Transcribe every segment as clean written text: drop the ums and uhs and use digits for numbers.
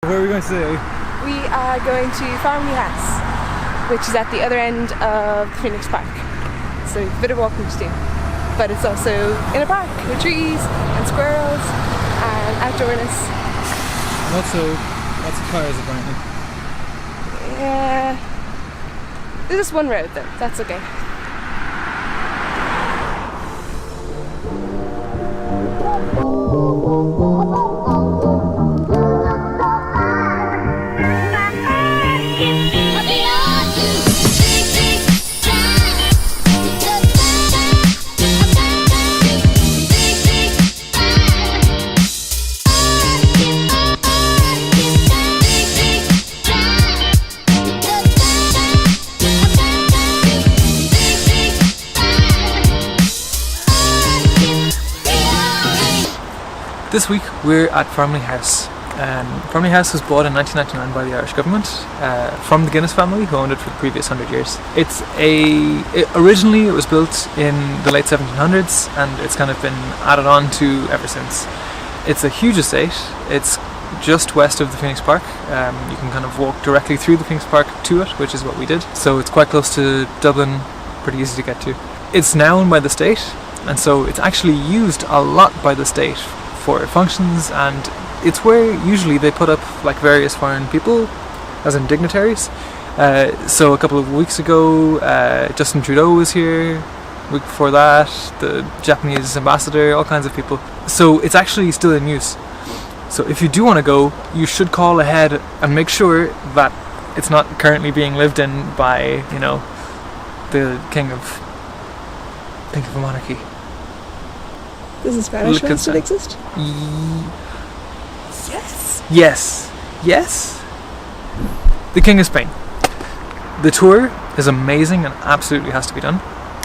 Where are we going today? We are going to Farmleigh House, which is at the other end of Phoenix Park. So a bit of walking to do. But it's also in a park with trees and squirrels and outdoorness. And also lots of cars apparently. Yeah. There's just one road though, that's okay. This week we're at Farmleigh House. Farmleigh House was bought in 1999 by the Irish government from the Guinness family, who owned it for the previous 100 years. Originally it was built in the late 1700s and it's kind of been added on to ever since. It's a huge estate. It's just west of the Phoenix Park. You can kind of walk directly through the Phoenix Park to it, which is what we did. So it's quite close to Dublin, pretty easy to get to. It's now owned by the state, and so it's actually used a lot by the state for functions, and it's where usually they put up like various foreign people, as in dignitaries. So a couple of weeks ago, Justin Trudeau was here. Week before that, the Japanese ambassador, all kinds of people. So it's actually still in use. So if you do want to go, you should call ahead and make sure that it's not currently being lived in by, you know, the king of... think of a monarchy. Does the Spanish one still exist? Yes. Yes. The King of Spain. The tour is amazing and absolutely has to be done.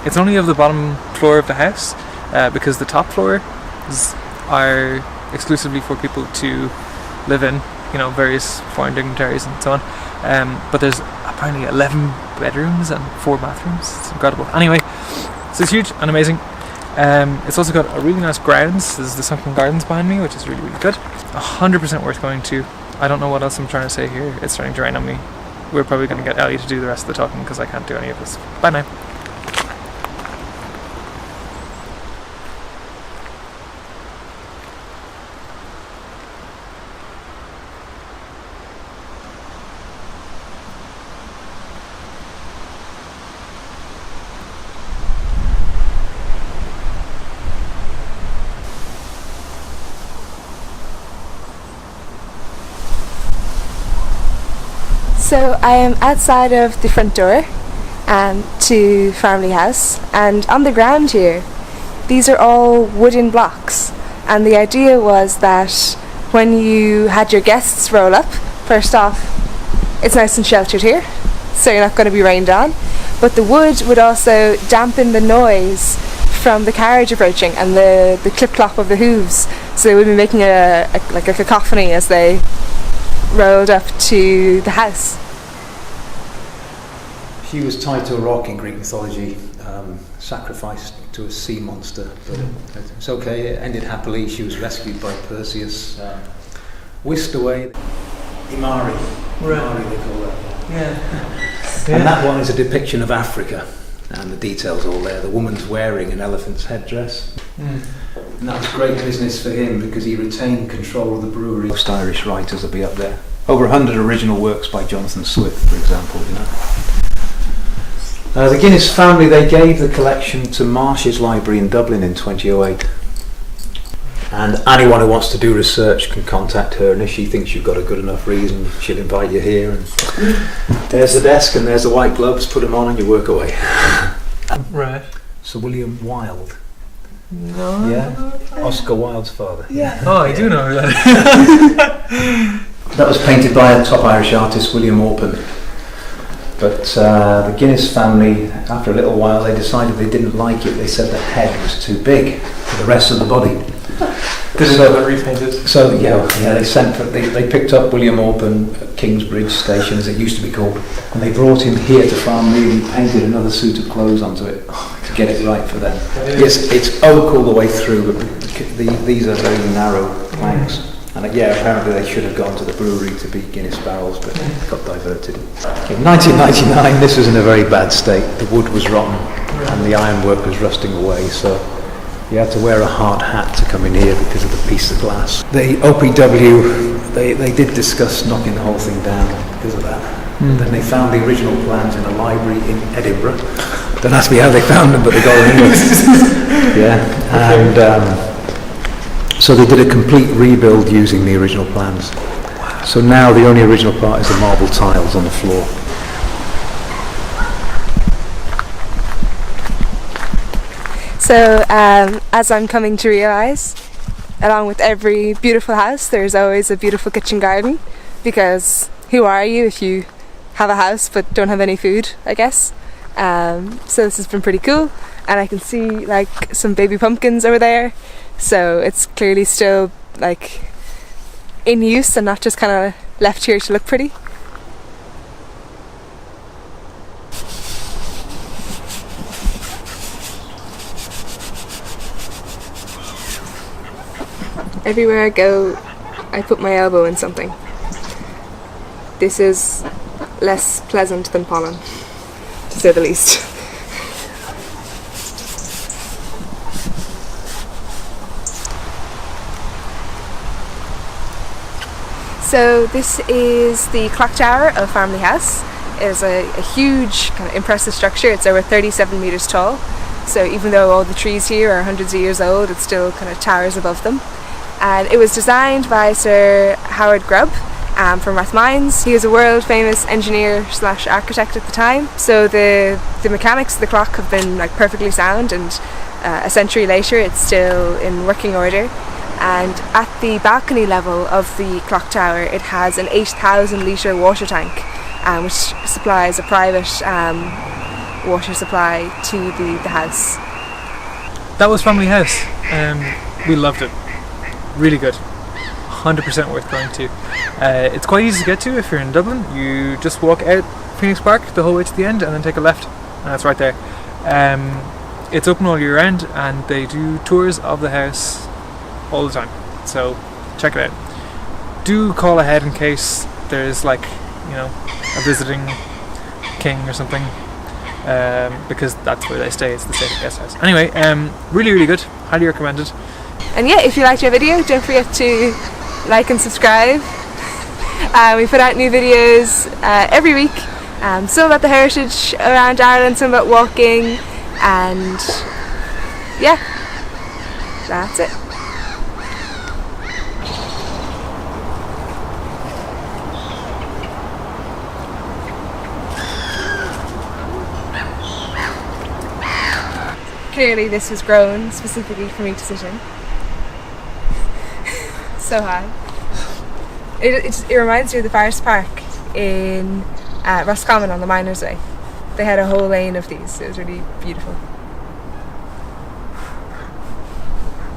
It's only of the bottom floor of the house because the top floor are exclusively for people to live in, you know, various foreign dignitaries and so on. But there's apparently 11 bedrooms and 4 bathrooms. It's incredible. Anyway, so it's huge and amazing. It's also got a really nice grounds. There's the sunken gardens behind me, which is really, really good. 100% worth going to. I don't know what else I'm trying to say here. It's starting to rain on me. We're probably going to get Ellie to do the rest of the talking because I can't do any of this. Bye now. So I am outside of the front door to Farmleigh House, and on the ground here these are all wooden blocks, and the idea was that when you had your guests roll up, first off it's nice and sheltered here so you're not going to be rained on, but the wood would also dampen the noise from the carriage approaching and the clip-clop of the hooves, so they would be making a cacophony as they rolled up to the house. She was tied to a rock in Greek mythology, sacrificed to a sea monster, but it's okay, it ended happily. She was rescued by Perseus, whisked away. Imari, Imari they call that. Yeah. And that one is a depiction of Africa, and the details all there. The woman's wearing an elephant's headdress. And that was great business for him because he retained control of the brewery. Most Irish writers will be up there. Over 100 original works by Jonathan Swift, for example, you know. The Guinness family, they gave the collection to Marsh's Library in Dublin in 2008. And anyone who wants to do research can contact her, and if she thinks you've got a good enough reason, she'll invite you here. And there's the desk and there's the white gloves, put them on and you work away. Right. Sir William Wilde. No. Yeah? Oscar Wilde's father. Yeah. Oh, I do know who that is. That was painted by a top Irish artist, William Orpen. But the Guinness family, after a little while, they decided they didn't like it. They said the head was too big for the rest of the body. This is how they repainted. So they picked up William Orpen at Kingsbridge Station, as it used to be called, and they brought him here to Farmleigh and painted another suit of clothes onto it to get it right for them. It's oak all the way through, but these are very narrow planks. And apparently they should have gone to the brewery to beat Guinness barrels, but got diverted. In 1999, this was in a very bad state. The wood was rotten and the ironwork was rusting away, so you had to wear a hard hat to come in here because of the piece of glass. The OPW, they did discuss knocking the whole thing down because of that. Then they found the original plans in a library in Edinburgh. Don't ask me how they found them, but they got them anyway. And so they did a complete rebuild using the original plans. So now the only original part is the marble tiles on the floor. So, as I'm coming to realise, along with every beautiful house, there's always a beautiful kitchen garden, because who are you if you have a house but don't have any food, I guess. So this has been pretty cool, and I can see like some baby pumpkins over there, so it's clearly still like in use and not just kind of left here to look pretty. Everywhere I go, I put my elbow in something. This is less pleasant than pollen, to say the least. So this is the clock tower of Farmleigh House. It is a huge, kind of impressive structure. It's over 37 metres tall. So even though all the trees here are hundreds of years old, it still kind of towers above them. And it was designed by Sir Howard Grubb from Rathmines. He was a world famous engineer / architect at the time. So the mechanics of the clock have been like perfectly sound, and a century later it's still in working order. And at the balcony level of the clock tower, it has an 8,000 litre water tank, which supplies a private water supply to the house. That was Farmleigh House. We loved it. Really good. 100% worth going to. It's quite easy to get to if you're in Dublin. You just walk out Phoenix Park the whole way to the end and then take a left, and it's right there. It's open all year round, and they do tours of the house all the time, so check it out. Do call ahead in case there's like, you know, a visiting king or something, because that's where they stay. It's the state guest house. Anyway, really good. Highly recommended. And yeah, if you liked our video, don't forget to like and subscribe. We put out new videos every week, some about the heritage around Ireland, some about walking, and yeah, that's it. Clearly this was grown specifically for me to sit in. So high. It reminds me of the Forest Park in Roscommon on the Miners Way. They had a whole lane of these. It was really beautiful.